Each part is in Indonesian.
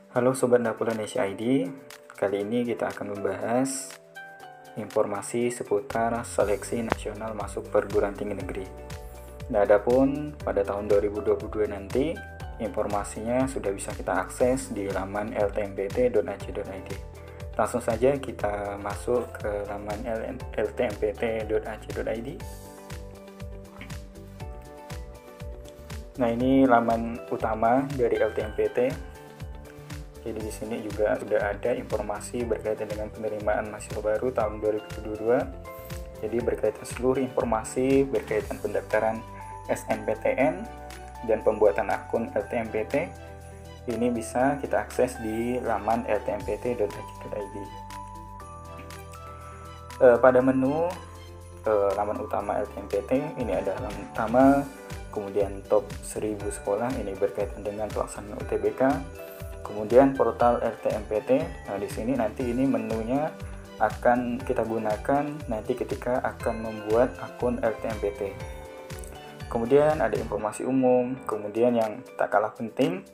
Halo Sobat Dapur Indonesia ID, kali ini kita akan membahas informasi seputar seleksi nasional masuk perguruan tinggi negeri. Nah, adapun pada tahun 2022 nanti, informasinya sudah bisa kita akses di laman ltmpt.ac.id. Langsung saja kita masuk ke laman ltmpt.ac.id. Nah, ini laman utama dari LTMPT. Jadi di sini juga sudah ada informasi berkaitan dengan penerimaan mahasiswa baru tahun 2022. Jadi berkaitan seluruh informasi berkaitan pendaftaran SNPTN dan pembuatan akun LTMPT ini bisa kita akses di laman ltmpt.ac.id. Pada menu laman utama LTMPT ini ada laman utama, kemudian top 1000 sekolah ini berkaitan dengan pelaksanaan UTBK. Kemudian portal LTMPT. Nah, di sini nanti ini menunya akan kita gunakan nanti ketika akan membuat akun LTMPT. Kemudian ada informasi umum, kemudian yang tak kalah penting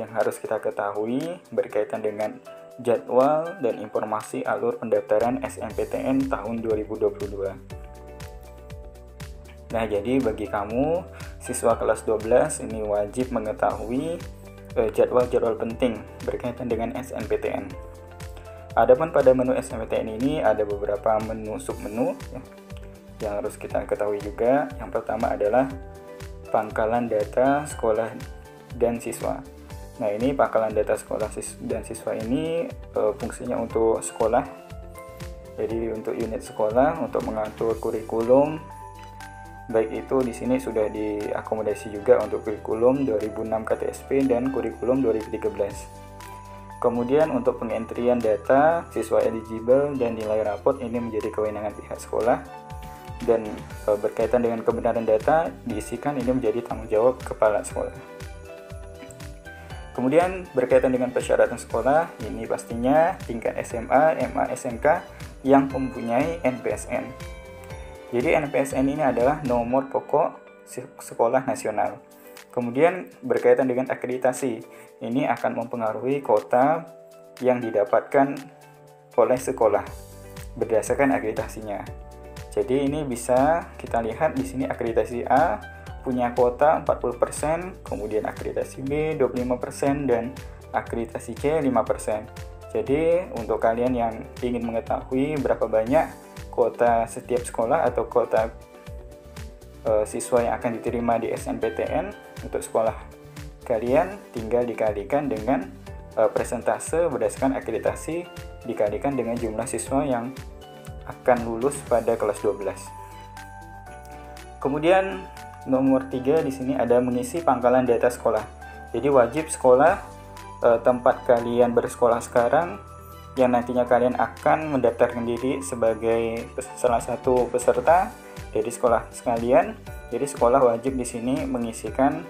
yang harus kita ketahui berkaitan dengan jadwal dan informasi alur pendaftaran SNPTN tahun 2022. Nah, jadi bagi kamu siswa kelas 12 ini wajib mengetahui jadwal-jadwal penting berkaitan dengan SNPTN. Adapun pada menu SNPTN ini ada beberapa menu submenu yang harus kita ketahui juga. Yang pertama adalah pangkalan data sekolah dan siswa. Nah, ini pangkalan data sekolah dan siswa ini fungsinya untuk sekolah. Jadi untuk unit sekolah untuk mengatur kurikulum. Baik itu di sini sudah diakomodasi juga untuk kurikulum 2006 KTSP dan kurikulum 2013. Kemudian untuk pengentrian data siswa eligible dan nilai rapot ini menjadi kewenangan pihak sekolah, dan berkaitan dengan kebenaran data diisikan ini menjadi tanggung jawab kepala sekolah. Kemudian berkaitan dengan persyaratan sekolah ini pastinya tingkat SMA, MA, SMK yang mempunyai NPSN. Jadi NPSN ini adalah nomor pokok sekolah nasional. Kemudian berkaitan dengan akreditasi, ini akan mempengaruhi kuota yang didapatkan oleh sekolah berdasarkan akreditasinya. Jadi ini bisa kita lihat di sini akreditasi A punya kuota 40%, kemudian akreditasi B 25% dan akreditasi C 5%. Jadi untuk kalian yang ingin mengetahui berapa banyak kuota setiap sekolah atau kuota siswa yang akan diterima di SNPTN untuk sekolah kalian, tinggal dikalikan dengan persentase berdasarkan akreditasi dikalikan dengan jumlah siswa yang akan lulus pada kelas 12. Kemudian nomor 3 di sini ada mengisi pangkalan data sekolah. Jadi wajib sekolah tempat kalian bersekolah sekarang yang nantinya kalian akan mendaftarkan diri sebagai salah satu peserta dari sekolah sekalian. Jadi sekolah wajib di sini mengisikan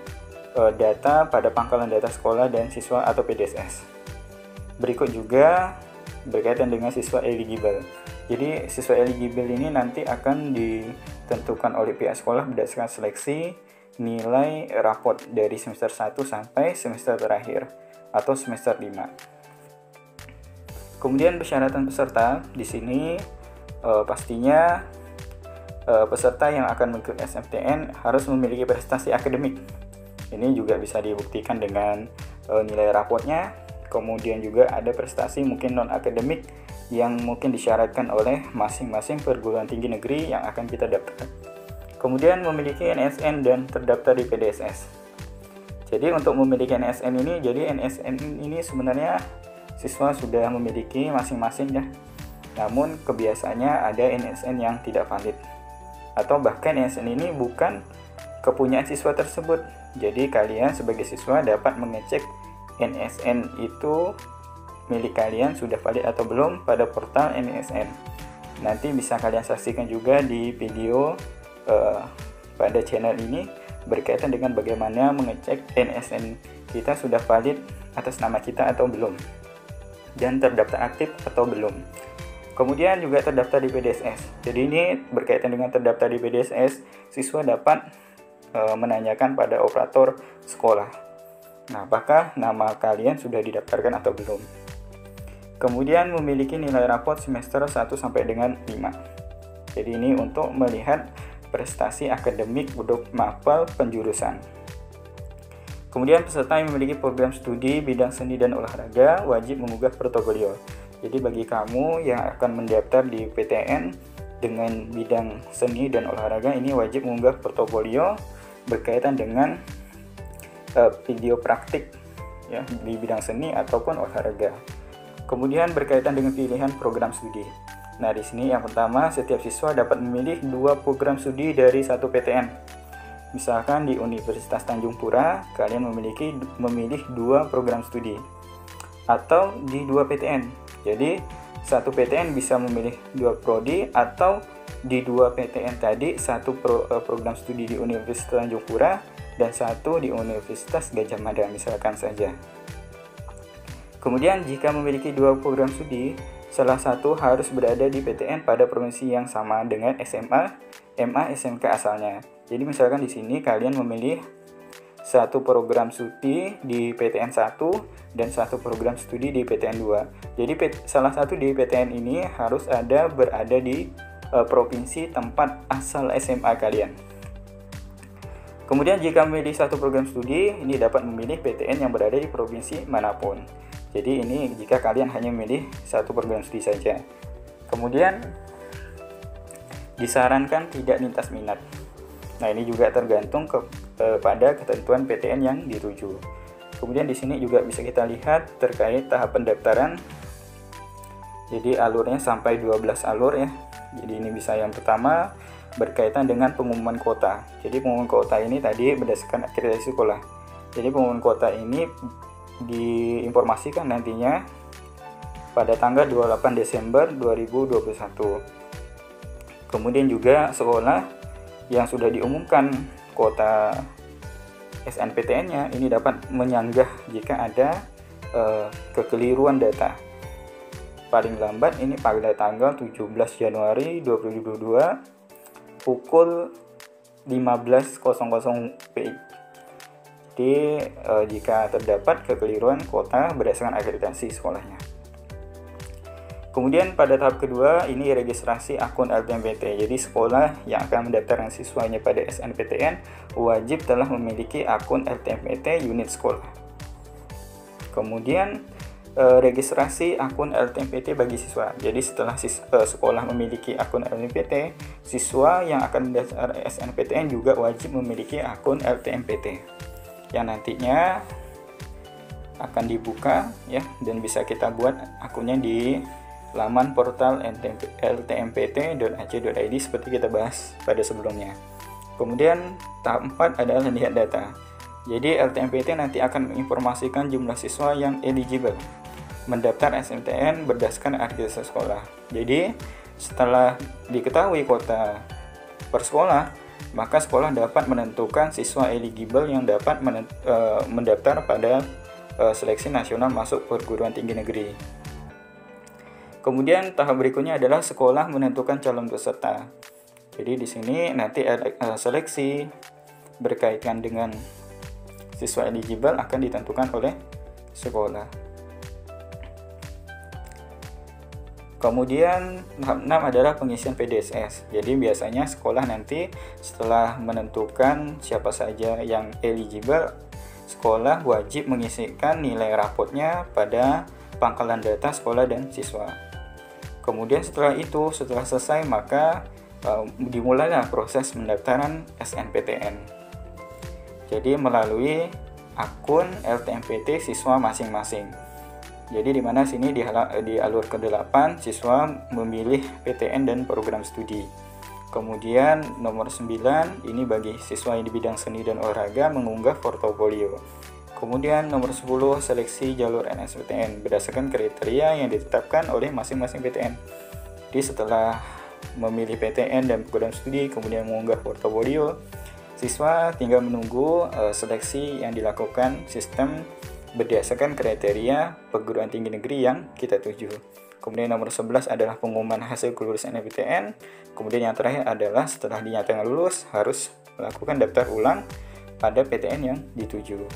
data pada pangkalan data sekolah dan siswa atau PDSS. Berikut juga berkaitan dengan siswa eligible. Jadi siswa eligible ini nanti akan ditentukan oleh pihak sekolah berdasarkan seleksi nilai rapot dari semester 1 sampai semester terakhir atau semester 5. Kemudian persyaratan peserta di sini pastinya peserta yang akan mengikuti SNPTN harus memiliki prestasi akademik. Ini juga bisa dibuktikan dengan nilai rapotnya. Kemudian juga ada prestasi mungkin non akademik yang mungkin disyaratkan oleh masing-masing perguruan tinggi negeri yang akan kita daftarkan. Kemudian memiliki NSN dan terdaftar di PDSS. Jadi untuk memiliki NSN ini, jadi NSN ini sebenarnya siswa sudah memiliki masing-masing ya. Namun kebiasaannya ada NSN yang tidak valid. Atau bahkan NSN ini bukan kepunyaan siswa tersebut. Jadi kalian sebagai siswa dapat mengecek NSN itu milik kalian sudah valid atau belum pada portal NSN. Nanti bisa kalian saksikan juga di video pada channel ini berkaitan dengan bagaimana mengecek NSN kita sudah valid atas nama kita atau belum, dan terdaftar aktif atau belum. Kemudian juga terdaftar di PDSS. Jadi ini berkaitan dengan terdaftar di PDSS, siswa dapat menanyakan pada operator sekolah Nah, apakah nama kalian sudah didaftarkan atau belum? Kemudian memiliki nilai rapot semester 1 sampai dengan 5. Jadi ini untuk melihat prestasi akademik untuk mapel penjurusan. Kemudian peserta yang memiliki program studi bidang seni dan olahraga wajib mengunggah portofolio. Jadi bagi kamu yang akan mendaftar di PTN dengan bidang seni dan olahraga, ini wajib mengunggah portofolio berkaitan dengan video praktik ya di bidang seni ataupun olahraga. Kemudian berkaitan dengan pilihan program studi. Nah, di sini yang pertama, setiap siswa dapat memilih 2 program studi dari satu PTN. Misalkan di Universitas Tanjung Pura, kalian memilih 2 program studi. Atau di 2 PTN. Jadi, satu PTN bisa memilih 2 prodi, atau di 2 PTN tadi, satu program studi di Universitas Tanjung Pura dan satu di Universitas Gadjah Mada, misalkan saja. Kemudian jika memiliki 2 program studi, salah satu harus berada di PTN pada provinsi yang sama dengan SMA, MA, SMK asalnya. Jadi misalkan di sini kalian memilih satu program studi di PTN 1 dan satu program studi di PTN 2. Jadi salah satu di PTN ini harus berada di provinsi tempat asal SMA kalian. Kemudian jika memilih satu program studi, ini dapat memilih PTN yang berada di provinsi manapun. Jadi ini jika kalian hanya memilih satu program studi saja. Kemudian disarankan tidak lintas minat. Nah, ini juga tergantung pada ketentuan PTN yang dituju. Kemudian di sini juga bisa kita lihat terkait tahap pendaftaran. Jadi alurnya sampai 12 alur ya. Jadi ini bisa yang pertama berkaitan dengan pengumuman kuota. Jadi pengumuman kuota ini tadi berdasarkan akreditasi sekolah. Jadi pengumuman kuota ini diinformasikan nantinya pada tanggal 28 Desember 2021. Kemudian juga sekolah yang sudah diumumkan kuota SNPTN-nya ini dapat menyanggah jika ada kekeliruan data. Paling lambat ini pada tanggal 17 Januari 2022 pukul 15.00 PI. Jadi jika terdapat kekeliruan kuota berdasarkan akreditasi sekolahnya. Kemudian pada tahap kedua ini registrasi akun LTMPT. Jadi sekolah yang akan mendaftarkan siswanya pada SNPTN wajib telah memiliki akun LTMPT unit sekolah. Kemudian registrasi akun LTMPT bagi siswa. Jadi setelah sekolah memiliki akun LTMPT, siswa yang akan mendaftar SNPTN juga wajib memiliki akun LTMPT yang nantinya akan dibuka ya, dan bisa kita buat akunnya di laman portal ltmpt.ac.id seperti kita bahas pada sebelumnya. Kemudian tahap 4 adalah lihat data. Jadi LTMPT nanti akan menginformasikan jumlah siswa yang eligible mendaftar SNPTN berdasarkan akreditasi sekolah. Jadi setelah diketahui kuota per sekolah, maka sekolah dapat menentukan siswa eligible yang dapat mendaftar pada seleksi nasional masuk perguruan tinggi negeri. Kemudian tahap berikutnya adalah sekolah menentukan calon peserta. Jadi di sini nanti seleksi berkaitan dengan siswa eligible akan ditentukan oleh sekolah. Kemudian tahap 6 adalah pengisian PDSS. Jadi biasanya sekolah nanti setelah menentukan siapa saja yang eligible, sekolah wajib mengisikan nilai rapotnya pada pangkalan data sekolah dan siswa. Kemudian setelah selesai maka dimulailah proses pendaftaran SNPTN. Jadi melalui akun LTMPT siswa masing-masing. Jadi di mana sini di alur ke-8 siswa memilih PTN dan program studi. Kemudian nomor 9 ini bagi siswa yang di bidang seni dan olahraga mengunggah portofolio. Kemudian nomor 10 seleksi jalur NSPTN berdasarkan kriteria yang ditetapkan oleh masing-masing PTN. Jadi setelah memilih PTN dan program studi kemudian mengunggah portofolio, siswa tinggal menunggu seleksi yang dilakukan sistem berdasarkan kriteria perguruan tinggi negeri yang kita tuju. Kemudian nomor 11 adalah pengumuman hasil kelulusan SNPTN. Kemudian yang terakhir adalah setelah dinyatakan lulus harus melakukan daftar ulang pada PTN yang dituju.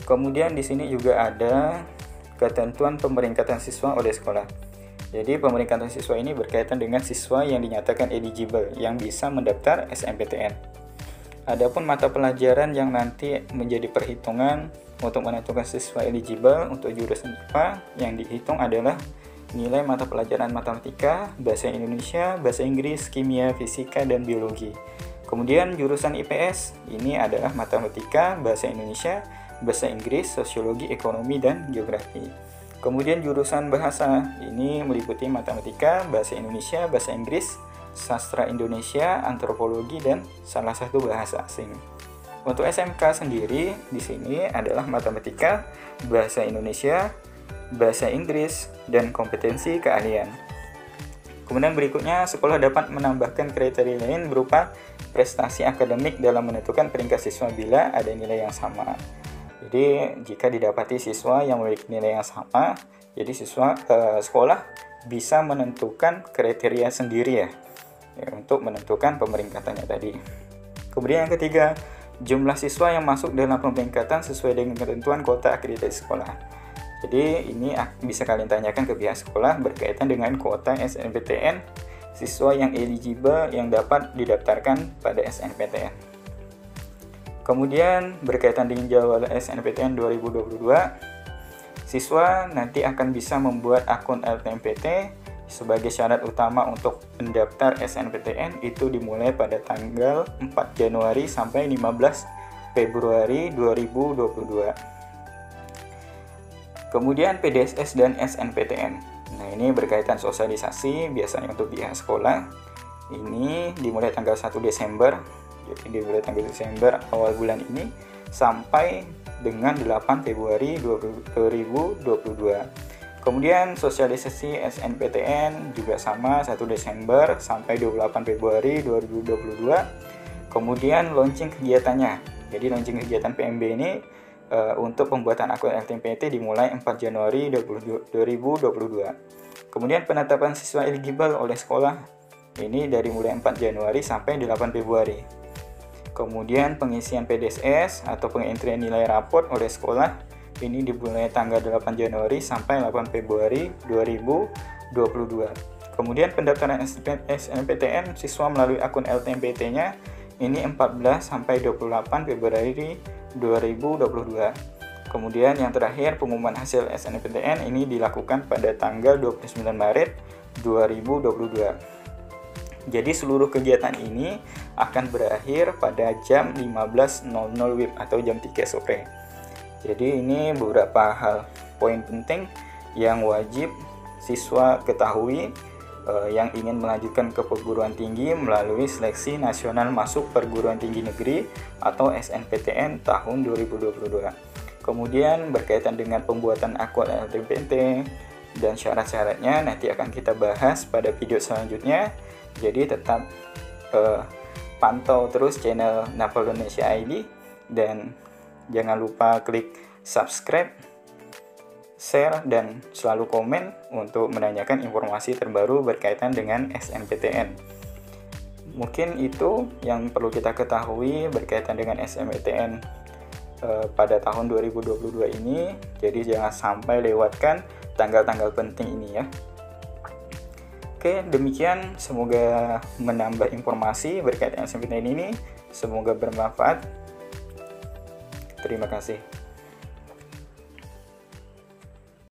Kemudian di sini juga ada ketentuan pemeringkatan siswa oleh sekolah. Jadi pemeringkatan siswa ini berkaitan dengan siswa yang dinyatakan eligible yang bisa mendaftar SNPTN. Adapun mata pelajaran yang nanti menjadi perhitungan untuk menentukan siswa eligible untuk jurusan IPA, yang dihitung adalah nilai mata pelajaran matematika, bahasa Indonesia, bahasa Inggris, kimia, fisika, dan biologi. Kemudian jurusan IPS ini adalah matematika, bahasa Indonesia, bahasa Inggris, sosiologi, ekonomi, dan geografi. Kemudian jurusan bahasa ini meliputi matematika, bahasa Indonesia, bahasa Inggris, sastra Indonesia, antropologi, dan salah satu bahasa asing. Untuk SMK sendiri di sini adalah matematika, bahasa Indonesia, bahasa Inggris, dan kompetensi keahlian. Kemudian berikutnya, sekolah dapat menambahkan kriteria lain berupa prestasi akademik dalam menentukan peringkat siswa bila ada nilai yang sama. Jadi jika didapati siswa yang memiliki nilai yang sama, jadi sekolah bisa menentukan kriteria sendiri ya untuk menentukan pemeringkatannya tadi. Kemudian yang ketiga, jumlah siswa yang masuk dalam pemeringkatan sesuai dengan ketentuan kuota akreditasi sekolah. Jadi ini bisa kalian tanyakan ke pihak sekolah berkaitan dengan kuota SNPTN siswa yang eligible yang dapat didaftarkan pada SNPTN. Kemudian berkaitan dengan jadwal SNPTN 2022, siswa nanti akan bisa membuat akun LTMPT sebagai syarat utama untuk mendaftar SNPTN itu dimulai pada tanggal 4 Januari sampai 15 Februari 2022. Kemudian PDSS dan SNPTN. Nah, ini berkaitan sosialisasi biasanya untuk pihak sekolah. Ini dimulai tanggal 1 Desember. Jadi dimulai tanggal Desember awal bulan ini sampai dengan 8 Februari 2022. Kemudian sosialisasi SNPTN juga sama 1 Desember sampai 28 Februari 2022. Kemudian launching kegiatannya. Jadi launching kegiatan PMB ini untuk pembuatan akun LTMPT dimulai 4 Januari 2022. Kemudian penetapan siswa eligible oleh sekolah ini dari mulai 4 Januari sampai 8 Februari. Kemudian pengisian PDSS atau pengentrian nilai raport oleh sekolah ini dimulai tanggal 8 Januari sampai 8 Februari 2022. Kemudian pendaftaran SNPTN siswa melalui akun LTMPT-nya ini 14 sampai 28 Februari 2022. Kemudian yang terakhir, pengumuman hasil SNPTN ini dilakukan pada tanggal 29 Maret 2022. Jadi seluruh kegiatan ini akan berakhir pada jam 15.00 WIB atau jam 3 sore. Jadi ini beberapa hal poin penting yang wajib siswa ketahui yang ingin melanjutkan ke perguruan tinggi melalui seleksi nasional masuk perguruan tinggi negeri atau SNPTN tahun 2022. Kemudian berkaitan dengan pembuatan akun LTMPT dan syarat-syaratnya nanti akan kita bahas pada video selanjutnya. Jadi tetap pantau terus channel Naval Indonesia ID dan jangan lupa klik subscribe, share, dan selalu komen untuk menanyakan informasi terbaru berkaitan dengan SNPTN. Mungkin itu yang perlu kita ketahui berkaitan dengan SNPTN pada tahun 2022 ini. Jadi jangan sampai lewatkan tanggal-tanggal penting ini ya. Oke, demikian. Semoga menambah informasi berkaitan SNPTN ini. Semoga bermanfaat. Terima kasih.